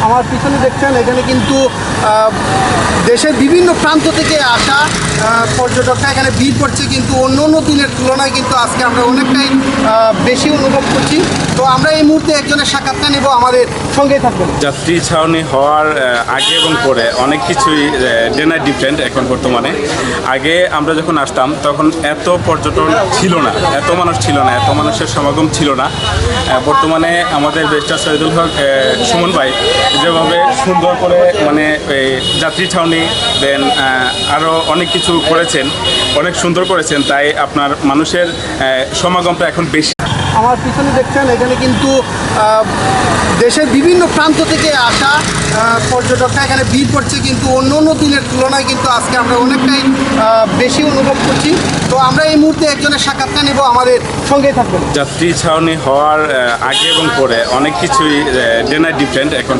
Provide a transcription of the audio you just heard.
আমার পিছনে দেখছেন এখানে কিন্তু দেশের বিভিন্ন প্রান্ত থেকে আসা পর্যটকরা এখানে ভিড় করছে, কিন্তু অন্য অন্য দিনের তুলনায় কিন্তু আজকে আমরা অনেকটাই বেশি অনুভব করছি। তো আমরা এই মুহূর্তে একজনের সাক্ষাৎকার নেব, আমাদের সঙ্গেই থাকবেন। যাত্রী ছাউনি হওয়ার আগে এবং পরে অনেক কিছুই ডে নাইট ডিফারেন্ট এখন বর্তমানে। আগে আমরা যখন আসতাম তখন এত পর্যটন ছিল না, এত মানুষ ছিল না, এত মানুষের সমাগম ছিল না। বর্তমানে আমাদের ব্যারিস্টার শহীদুল হক সুমন ভাই যেভাবে সুন্দর করে মানে যাত্রী ছাউনি দেন আরও অনেক কিছু করেছেন, অনেক সুন্দর করেছেন, তাই আপনার মানুষের সমাগমটা এখন বেশি। আমার পিছনে দেখছেন এখানে কিন্তু দেশের বিভিন্ন প্রান্ত থেকে আসা পর্যটকরা এখানে ভিড় করছে, কিন্তু অন্য অন্য দিনের তুলনায় কিন্তু আজকে আমরা অনেকটাই বেশি অনুভব করছি। তো আমরা এই মুহূর্তে একজনের সাক্ষাৎকার নেব, আমাদের সঙ্গেই থাকবেন। যাত্রী ছাউনি হওয়ার আগে এবং পরে অনেক কিছুই ডে নাইট ডিফারেন্ট এখন